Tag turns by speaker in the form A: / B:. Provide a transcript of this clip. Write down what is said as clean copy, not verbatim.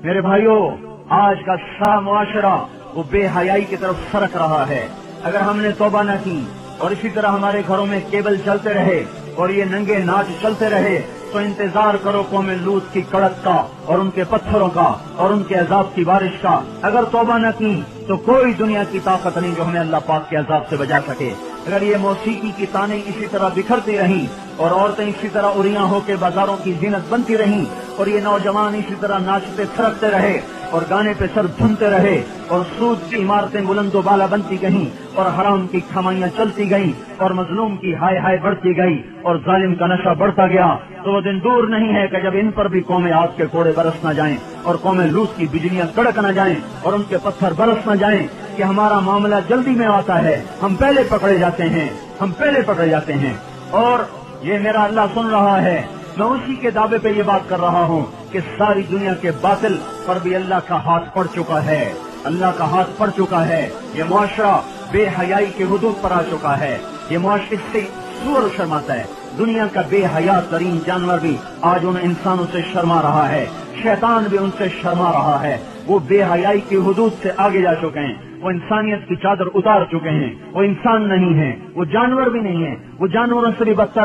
A: میرے بھائیوں، آج کا سارا معاشرہ وہ بے حیائی کی طرف سرک رہا ہے۔ اگر ہم نے توبہ نہ کی اور اسی طرح ہمارے گھروں میں کیبل چلتے رہے اور یہ ننگے ناچ چلتے رہے تو انتظار کرو قوم لوط کی کڑک کا اور ان کے پتھروں کا اور ان کے عذاب کی بارش کا۔ اگر توبہ نہ کی تو کوئی دنیا کی طاقت نہیں جو ہمیں اللہ پاک کے عذاب سے بچا سکے۔ اگر یہ موسیقی کی تانیں اسی طرح بکھرتی رہیں اور عورتیں اسی طرح اریاں ہو کے بازاروں کی زینت بنتی رہیں اور یہ نوجوان اسی طرح ناچتے تھرکتے رہے اور گانے پہ سر دھنتے رہے اور سود کی عمارتیں بلند و بالا بنتی گئیں اور حرام کی کمائیاں چلتی گئیں اور مظلوم کی ہائے ہائے بڑھتی گئی اور ظالم کا نشہ بڑھتا گیا، تو وہ دن دور نہیں ہے کہ جب ان پر بھی قوم عاد کے کوڑے برس نہ جائیں اور قوم لوط کی بجلیاں کڑک نہ جائیں اور ان کے پتھر برس نہ جائیں کہ ہمارا معاملہ جلدی میں آتا ہے، ہم پہلے پکڑے جاتے ہیں۔ اور یہ میرا اللہ سن رہا ہے، میں اسی کے دعوے پہ یہ بات کر رہا ہوں کہ ساری دنیا کے باطل پر بھی اللہ کا ہاتھ پڑ چکا ہے، یہ معاشرہ بے حیائی کے حدود پر آ چکا ہے، یہ معاشرے سے سور شرماتا ہے۔ دنیا کا بے حیا ترین جانور بھی آج ان انسانوں سے شرما رہا ہے، شیطان بھی ان سے شرما رہا ہے۔ وہ بے حیائی کی حدود سے آگے جا چکے ہیں، وہ انسانیت کی چادر اتار چکے ہیں، وہ انسان نہیں ہے، وہ جانور بھی نہیں ہے، وہ جانوروں سے بھی بدتر